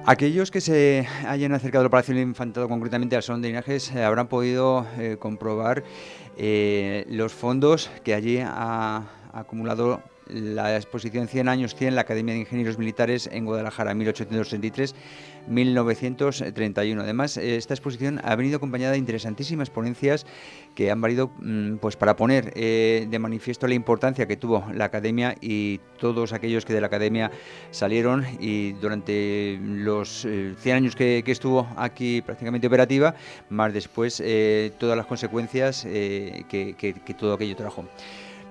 Aquellos que se hayan acercado al Palacio del Infantado, concretamente al Salón de Linajes, habrán podido comprobar los fondos que allí ha acumulado la exposición 100 años 100, la Academia de Ingenieros Militares en Guadalajara, 1833-1931. Además, esta exposición ha venido acompañada de interesantísimas ponencias que han valido pues para poner de manifiesto la importancia que tuvo la Academia y todos aquellos que de la Academia salieron, y durante los 100 años que estuvo aquí prácticamente operativa, más después todas las consecuencias que todo aquello trajo.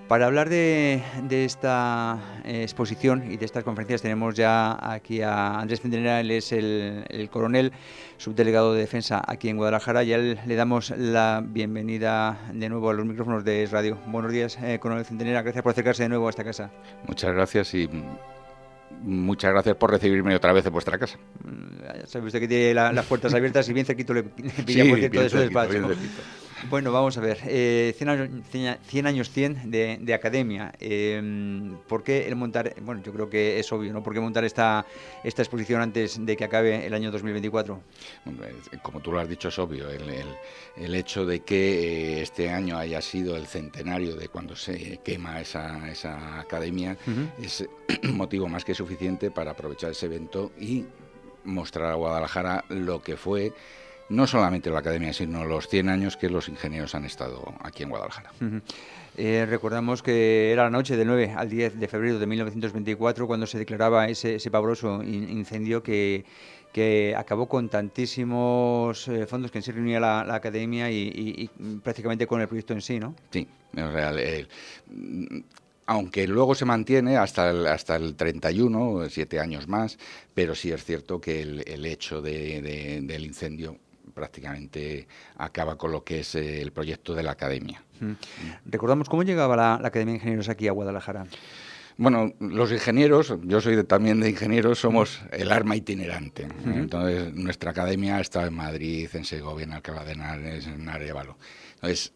Para hablar de esta exposición y de estas conferencias tenemos ya aquí a Andrés Centenera. Él es el coronel subdelegado de Defensa aquí en Guadalajara, y a él le damos la bienvenida de nuevo a los micrófonos de Es Radio. Buenos días, coronel Centenera, gracias por acercarse de nuevo a esta casa. Muchas gracias y muchas gracias por recibirme otra vez en vuestra casa. Ya sabe usted que tiene las puertas abiertas y bien cerquito le pilla, por cierto, de su despacho. Bueno, vamos a ver, 100 años 100 de Academia. ¿Por qué el montar? Bueno, yo creo que es obvio, ¿no? ¿Por qué montar esta exposición antes de que acabe el año 2024? Como tú lo has dicho, es obvio. El hecho de que este año haya sido el centenario de cuando se quema esa academia es motivo más que suficiente para aprovechar ese evento y mostrar a Guadalajara lo que fue no solamente la Academia, sino los 100 años que los ingenieros han estado aquí en Guadalajara. Recordamos que era la noche del 9 al 10 de febrero de 1924 cuando se declaraba ese pavoroso incendio que acabó con tantísimos fondos que en sí reunía la Academia y prácticamente con el proyecto en sí, ¿no? Sí, es real. Aunque luego se mantiene hasta el 31, 7 años más, pero sí es cierto que el hecho del incendio prácticamente acaba con lo que es el proyecto de la Academia. Recordamos cómo llegaba la Academia de Ingenieros aquí a Guadalajara. Bueno, los ingenieros, yo soy también de ingenieros, somos el arma itinerante. Entonces, nuestra academia ha estado en Madrid, en Segovia, en Alcalá de Henares, en Arévalo. Entonces,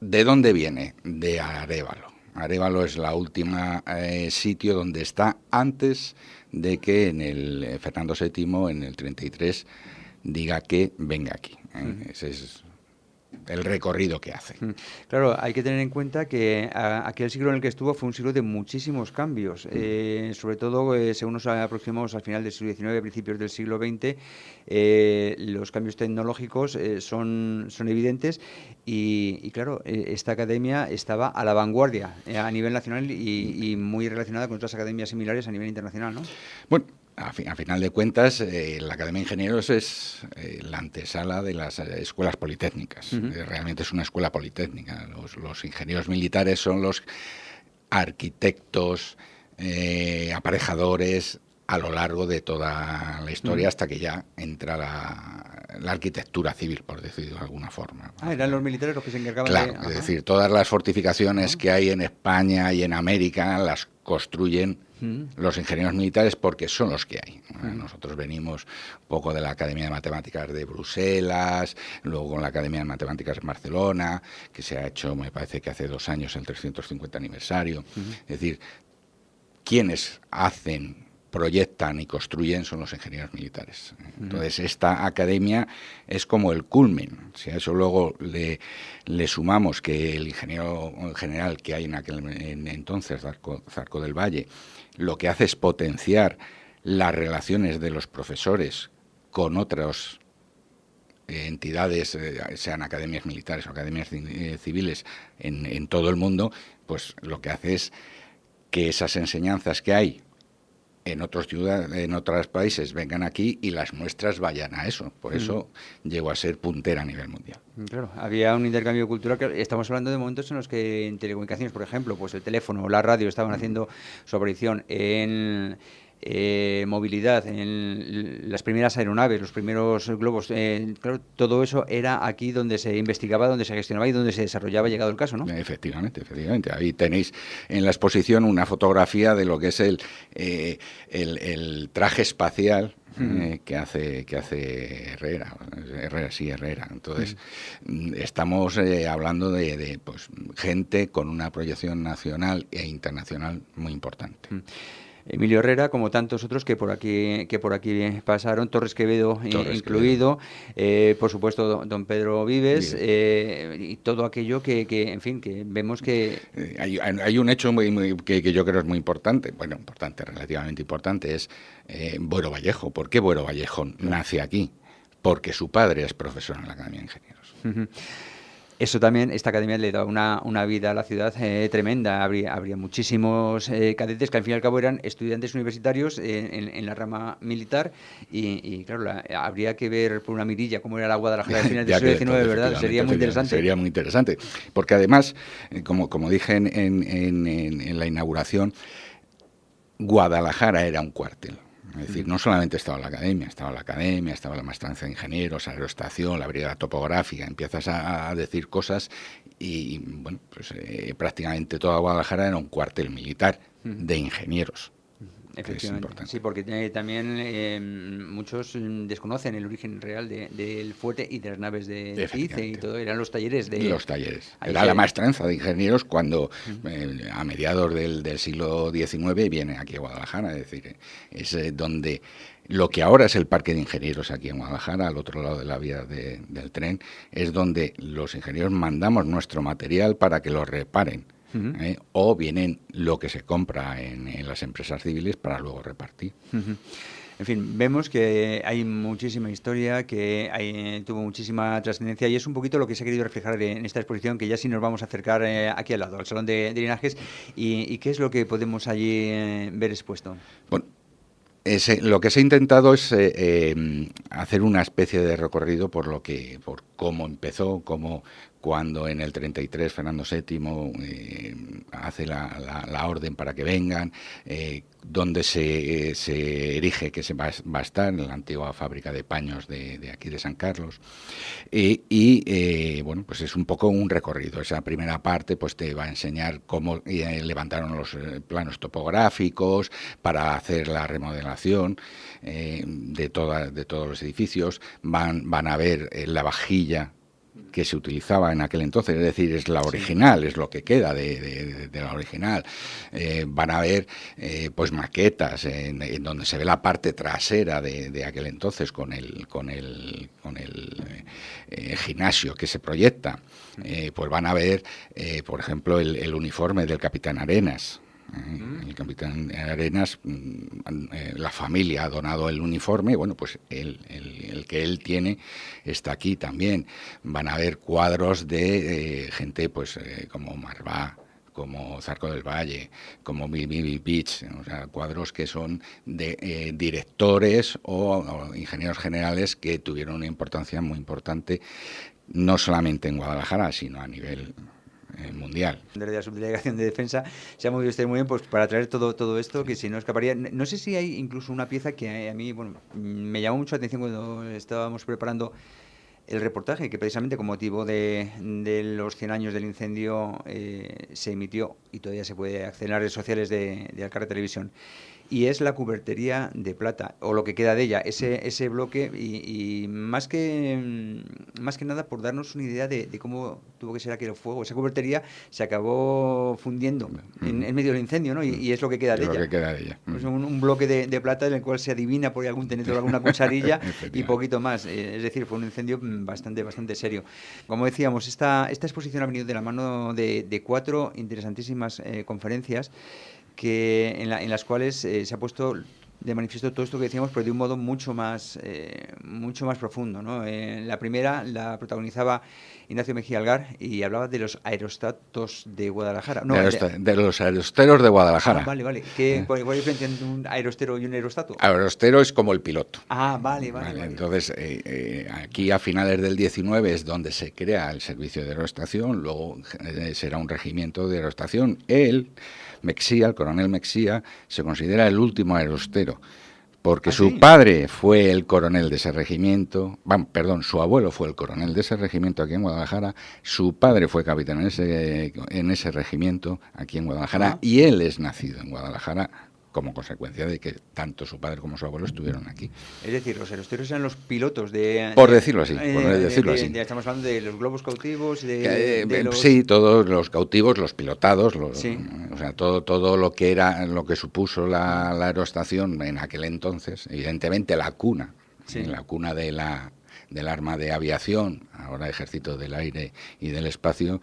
¿de dónde viene? De Arévalo. Arévalo es la última sitio donde está antes de que en el Fernando VII, en el 33, diga que venga aquí. Ese es el recorrido que hace. Claro, hay que tener en cuenta que aquel siglo en el que estuvo fue un siglo de muchísimos cambios, sobre todo según nos aproximamos al final del siglo XIX, principios del siglo XX, los cambios tecnológicos son evidentes y claro, esta academia estaba a la vanguardia a nivel nacional y muy relacionada con otras academias similares a nivel internacional, ¿no? Bueno, a final de cuentas, la Academia de Ingenieros es la antesala de las escuelas politécnicas. Realmente es una escuela politécnica. Los ingenieros militares son los arquitectos, aparejadores a lo largo de toda la historia hasta que ya entra la arquitectura civil, por decirlo de alguna forma. Eran los militares los que se encargaban de... Claro, es decir, todas las fortificaciones que hay en España y en América las construyen los ingenieros militares porque son los que hay. Nosotros venimos un poco de la Academia de Matemáticas de Bruselas, luego con la Academia de Matemáticas en Barcelona, que se ha hecho, me parece que hace 2 años, el 350 aniversario. Es decir, quienes proyectan y construyen son los ingenieros militares. Entonces, esta academia es como el culmen. Si a eso luego le sumamos que el ingeniero general que hay en entonces, Zarco del Valle, lo que hace es potenciar las relaciones de los profesores con otras entidades, sean academias militares o academias civiles en todo el mundo, pues lo que hace es que esas enseñanzas que hay en otros países vengan aquí y las muestras vayan a eso. Por eso llegó a ser puntera a nivel mundial. Claro, había un intercambio cultural. Que estamos hablando de momentos en los que en telecomunicaciones, por ejemplo, pues el teléfono o la radio estaban haciendo su aparición, en movilidad, en las primeras aeronaves, los primeros globos. Claro, todo eso era aquí donde se investigaba, donde se gestionaba y donde se desarrollaba, llegado el caso, ¿no? Efectivamente. Ahí tenéis en la exposición una fotografía de lo que es el traje espacial que hace Herrera. Entonces, estamos hablando de pues, gente con una proyección nacional e internacional muy importante. Emilio Herrera, como tantos otros que por aquí pasaron, Torres Quevedo incluido, por supuesto don Pedro Vives, y todo aquello que en fin, que vemos que... Hay un hecho que yo creo es muy importante, relativamente importante, es Buero Vallejo. ¿Por qué Buero Vallejo nace aquí? Porque su padre es profesor en la Academia de Ingenieros. Uh-huh. Eso también, esta academia le da una vida a la ciudad tremenda. Habría muchísimos cadetes que al fin y al cabo eran estudiantes universitarios en la rama militar y claro, habría que ver por una mirilla cómo era la Guadalajara al final del siglo XIX, ¿verdad? Sería muy interesante. Sería muy interesante, porque además, como dije en la inauguración, Guadalajara era un cuartel. Es decir, no solamente estaba la academia, estaba la maestranza de ingenieros, aeroestación, la brigada topográfica, empiezas a decir cosas y bueno, pues prácticamente toda Guadalajara era un cuartel militar de ingenieros. Efectivamente, sí, porque también muchos desconocen el origen real del fuerte y de las naves de CICE y todo, eran los talleres de... Los talleres. Era la maestranza de ingenieros cuando a mediados del siglo XIX viene aquí a Guadalajara, es decir, es donde lo que ahora es el Parque de Ingenieros aquí en Guadalajara, al otro lado de la vía del tren, es donde los ingenieros mandamos nuestro material para que lo reparen. O vienen lo que se compra en las empresas civiles para luego repartir. En fin, vemos que hay muchísima historia, que tuvo muchísima trascendencia y es un poquito lo que se ha querido reflejar en esta exposición, que ya sí nos vamos a acercar aquí al lado, al Salón de Linajes. ¿Y qué es lo que podemos allí ver expuesto? Bueno, lo que se ha intentado es hacer una especie de recorrido por cómo empezó, cuando en el 33 Fernando VII hace la orden para que vengan, donde se erige que se va a estar en la antigua fábrica de paños de aquí de San Carlos, bueno, pues es un poco un recorrido. Esa primera parte pues te va a enseñar cómo levantaron los planos topográficos para hacer la remodelación de todos los edificios. Van a ver la vajilla que se utilizaba en aquel entonces, es decir, es la original, es lo que queda de la original. Van a ver pues maquetas en donde se ve la parte trasera de aquel entonces con el gimnasio que se proyecta. Pues van a ver, por ejemplo, el uniforme del Capitán Arenas. El Capitán Arenas, la familia ha donado el uniforme, bueno, pues el que él tiene está aquí también. Van a ver cuadros de gente pues como Marvá, como Zarco del Valle, como Bill Beach, o sea, cuadros que son de directores o ingenieros generales que tuvieron una importancia muy importante, no solamente en Guadalajara, sino a nivel mundial. De la Subdelegación de Defensa se ha movido usted muy bien pues para traer todo esto, que si no escaparía. No sé si hay incluso una pieza que a mí me llamó mucho la atención cuando estábamos preparando el reportaje, que precisamente con motivo de los 100 años del incendio se emitió y todavía se puede acceder a las redes sociales de Alcarria Televisión. Y es la cubertería de plata, o lo que queda de ella, ese bloque, y más que nada por darnos una idea de cómo tuvo que ser aquel fuego. Esa cubertería se acabó fundiendo en medio del incendio, ¿no? Y es lo que queda de ella. Es un bloque de plata en el cual se adivina por algún tenedor, alguna cucharilla y poquito más. Es decir, fue un incendio bastante serio. Como decíamos, esta exposición ha venido de la mano de 4 interesantísimas conferencias en las cuales se ha puesto de manifiesto todo esto que decíamos, pero de un modo mucho más profundo, ¿no? La primera la protagonizaba Ignacio Mejía Algar y hablaba de los aerostatos de Guadalajara. No, de los aerosteros de Guadalajara. Vale. ¿Cuál es la diferencia entre un aerostero y un aerostato? Aerostero es como el piloto. Vale. Entonces, aquí a finales del 19 es donde se crea el servicio de aerostación, luego será un regimiento de aerostación. El coronel Mexía, se considera el último aerostero, porque su padre fue el coronel de ese regimiento, su abuelo fue el coronel de ese regimiento aquí en Guadalajara, su padre fue capitán en ese regimiento aquí en Guadalajara, y él es nacido en Guadalajara como consecuencia de que tanto su padre como su abuelo estuvieron aquí. Es decir, los erosteros eran los pilotos por decirlo así. Estamos hablando de los globos cautivos, Sí, todos los cautivos, los pilotados, sí. O sea, todo lo que supuso la aerostación en aquel entonces, evidentemente la cuna, sí. La cuna del arma de aviación, ahora Ejército del Aire y del Espacio.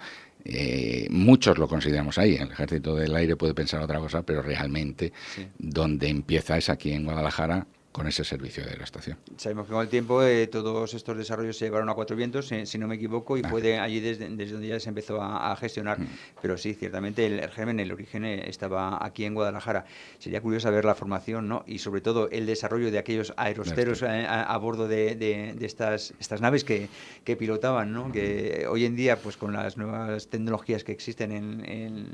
Muchos lo consideramos ahí. El Ejército del Aire puede pensar otra cosa, pero realmente donde empieza es aquí en Guadalajara, con ese servicio de aerostación. Sabemos que con el tiempo todos estos desarrollos se llevaron a Cuatro Vientos, si no me equivoco, y fue allí desde donde ya se empezó a gestionar. Pero sí, ciertamente el germen, el origen estaba aquí en Guadalajara. Sería curioso ver la formación, ¿no? Y sobre todo el desarrollo de aquellos aerosteros a bordo de estas naves que pilotaban, ¿no? Que hoy en día, pues con las nuevas tecnologías que existen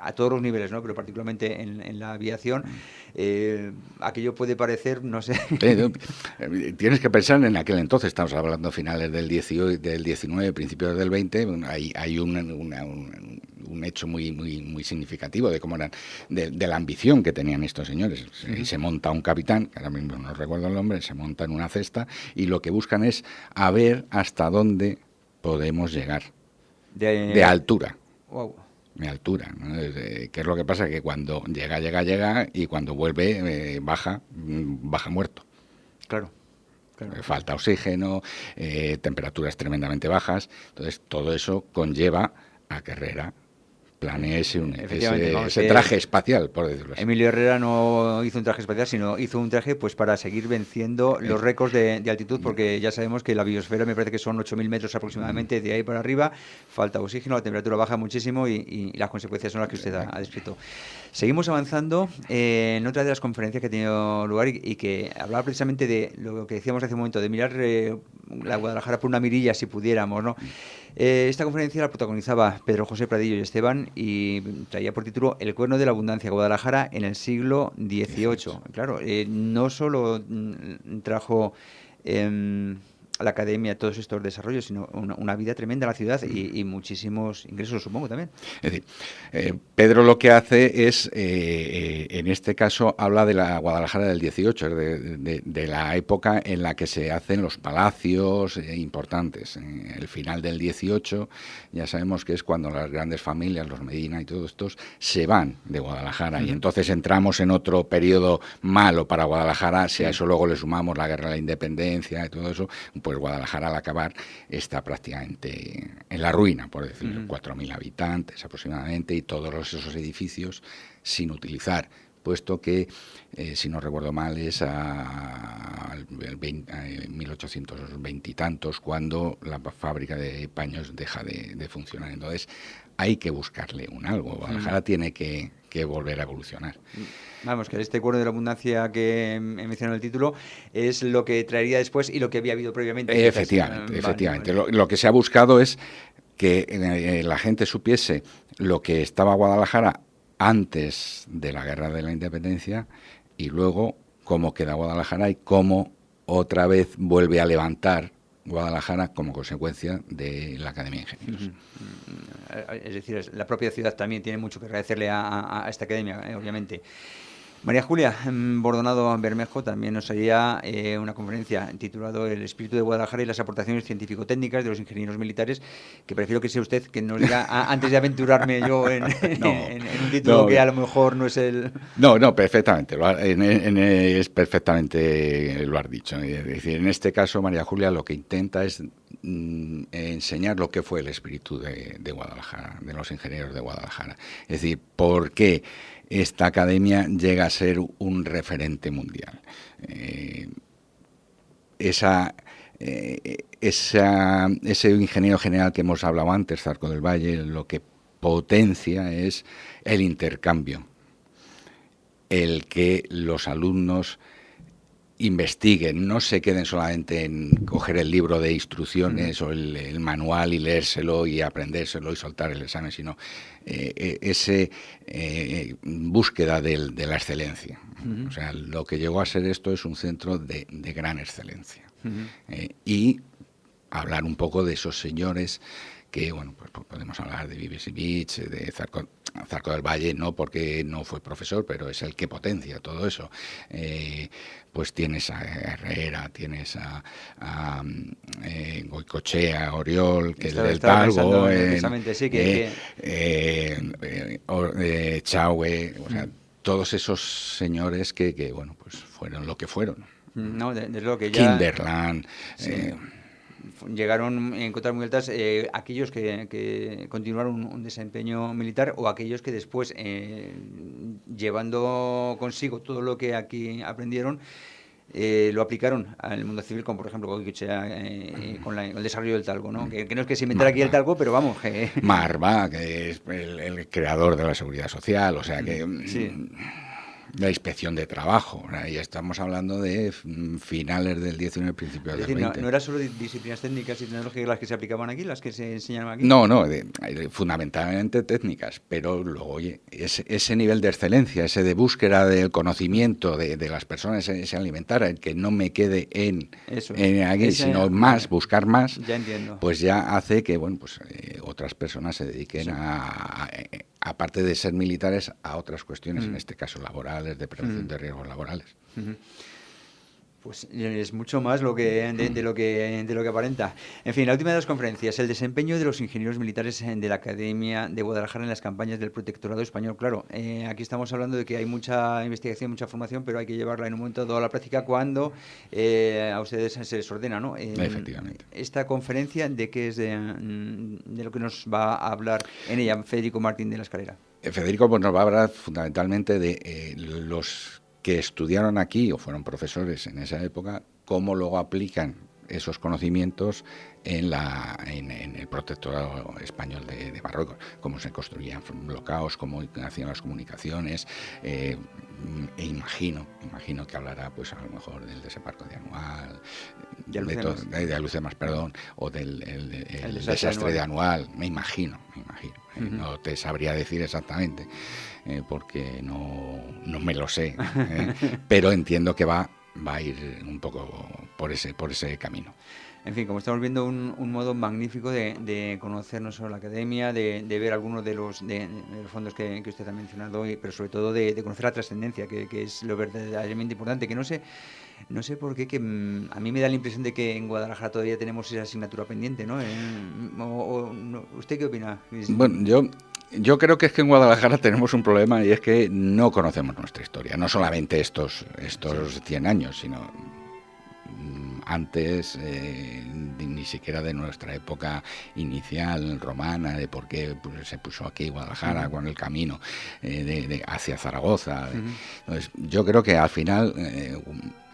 a todos los niveles, ¿no? Pero particularmente en la aviación, aquello puede parecer, no sé. Tienes que pensar en aquel entonces, estamos hablando finales del 19, principios del 20, hay un hecho muy significativo de cómo eran, de la ambición que tenían estos señores. Y se monta un capitán, que ahora mismo no recuerdo el nombre, se monta en una cesta y lo que buscan es a ver hasta dónde podemos llegar de altura. Wow. De altura, ¿no? ¿Qué es lo que pasa? Que cuando llega y cuando vuelve baja muerto. Claro. Falta oxígeno, temperaturas tremendamente bajas, entonces todo eso conlleva a que Herrera planee ese traje espacial, por decirlo así. Emilio Herrera no hizo un traje espacial, sino hizo un traje pues para seguir venciendo los récords de altitud, porque ya sabemos que la biosfera me parece que son 8.000 metros aproximadamente, de ahí para arriba, falta oxígeno, la temperatura baja muchísimo y las consecuencias son las que usted ha descrito. Seguimos avanzando en otra de las conferencias que ha tenido lugar y que hablaba precisamente de lo que decíamos hace un momento, de mirar la Guadalajara por una mirilla si pudiéramos, ¿no? Esta conferencia la protagonizaba Pedro José Pradillo y Esteban y traía por título El cuerno de la abundancia, Guadalajara en el siglo XVIII. Claro, no solo trajo a la academia todos estos desarrollos, sino una vida tremenda en la ciudad y muchísimos ingresos, supongo, también. Es decir, Pedro lo que hace es, en este caso, habla de la Guadalajara del 18, de la época en la que se hacen los palacios importantes. El final del 18, ya sabemos que es cuando las grandes familias, los Medina y todos estos, se van de Guadalajara. Y entonces entramos en otro periodo malo para Guadalajara. Si a eso luego le sumamos la Guerra de la Independencia y todo eso, pues Guadalajara al acabar está prácticamente en la ruina, por decirlo, 4.000 habitantes aproximadamente y todos esos edificios sin utilizar, puesto que, si no recuerdo mal, es a 1820 y tantos cuando la fábrica de paños deja de funcionar. Entonces hay que buscarle un algo. Guadalajara tiene que volver a evolucionar. Vamos, que este cuerno de la abundancia que he mencionado en el título es lo que traería después y lo que había habido previamente. Efectivamente. Vale. Lo que se ha buscado es que la gente supiese lo que estaba Guadalajara antes de la Guerra de la Independencia y luego cómo queda Guadalajara y cómo otra vez vuelve a levantar Guadalajara como consecuencia de la Academia de Ingenieros. Es decir, la propia ciudad también tiene mucho que agradecerle a esta academia, obviamente. María Julia Bordonado Bermejo también nos haría una conferencia titulada El espíritu de Guadalajara y las aportaciones científico-técnicas de los ingenieros militares, que prefiero que sea usted que nos diga antes de aventurarme yo en un título que a lo mejor no es el... No, perfectamente, es perfectamente lo has dicho. Es decir, en este caso María Julia lo que intenta es enseñar lo que fue el espíritu de Guadalajara, de los ingenieros de Guadalajara. Es decir, por qué esta academia llega a ser un referente mundial. Ese ingeniero general que hemos hablado antes, Zarco del Valle, lo que potencia es el intercambio, el que los alumnos investiguen, no se queden solamente en coger el libro de instrucciones o el manual y leérselo y aprendérselo y soltar el examen, sino búsqueda de la excelencia. O sea, lo que llegó a ser esto es un centro de gran excelencia. Y hablar un poco de esos señores que, bueno, pues podemos hablar de Vives y Beach, de Zarco, Zarco del Valle no, porque no fue profesor, pero es el que potencia todo eso. Pues tienes a Herrera, tienes a Goicoechea, Oriol, que es del Talgo, Chaue, o sea, todos esos señores que bueno, pues fueron lo que fueron. No, desde lo que ya... Kinderland... Sí. Llegaron en cotas muy altas aquellos que continuaron un desempeño militar o aquellos que después, llevando consigo todo lo que aquí aprendieron, lo aplicaron al mundo civil, como por ejemplo Goicoechea, con el desarrollo del talgo, ¿no? Que no es que se inventara aquí el talgo, pero vamos. Marva, que es el creador de la seguridad social, o sea que... Sí. La inspección de trabajo, ¿no? Y estamos hablando de finales del 19, principios del 20. No era solo disciplinas técnicas y tecnológicas las que se aplicaban aquí, las que se enseñaban aquí. No, fundamentalmente técnicas, pero luego, oye, ese nivel de excelencia, ese de búsqueda del conocimiento de las personas, ese alimentar, el que no me quede en aquí, sino más, buscar más, ya entiendo. Pues ya hace que, bueno, pues otras personas se dediquen aparte de ser militares, a otras cuestiones, en este caso laborales, de prevención de riesgos laborales. Pues es mucho más de lo que aparenta. En fin, la última de las conferencias, el desempeño de los ingenieros militares de la Academia de Guadalajara en las campañas del Protectorado Español. Claro, aquí estamos hablando de que hay mucha investigación, mucha formación, pero hay que llevarla en un momento dado a la práctica cuando a ustedes se les ordena, ¿no? Efectivamente. Esta conferencia, ¿de qué es de lo que nos va a hablar en ella Federico Martín de la Escalera? Federico pues, nos va a hablar fundamentalmente de los que estudiaron aquí o fueron profesores en esa época, cómo luego aplican esos conocimientos en el protectorado español de Marruecos, cómo se construían bloqueos, cómo hacían las comunicaciones, e imagino que hablará pues a lo mejor del desembarco de Anual, de Alucemas, perdón, o del desastre de Anual, me imagino. No te sabría decir exactamente, porque no me lo sé, pero entiendo que va a ir un poco por ese camino. En fin, como estamos viendo, un modo magnífico de conocer no solo la academia, de ver algunos de los fondos que usted ha mencionado, pero sobre todo de conocer la trascendencia, que es lo verdaderamente importante, que no sé por qué, que a mí me da la impresión de que en Guadalajara todavía tenemos esa asignatura pendiente, ¿no? ¿Usted qué opina? Bueno, yo creo que es que en Guadalajara tenemos un problema y es que no conocemos nuestra historia, no solamente estos 100 años, sino antes, ni siquiera de nuestra época inicial romana, de por qué se puso aquí Guadalajara con el camino hacia Zaragoza. Entonces, yo creo que al final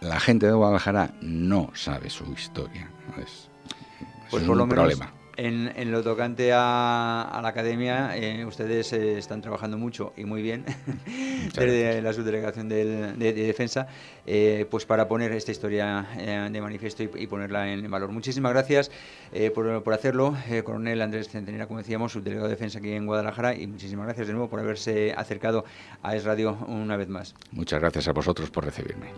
la gente de Guadalajara no sabe su historia. Es pues un por lo menos problema. En lo tocante a la academia, ustedes están trabajando mucho y muy bien desde la subdelegación de defensa, pues para poner esta historia de manifiesto y ponerla en valor. Muchísimas gracias por hacerlo, coronel Andrés Centenera, como decíamos, subdelegado de defensa aquí en Guadalajara, y muchísimas gracias de nuevo por haberse acercado a Es Radio una vez más. Muchas gracias a vosotros por recibirme.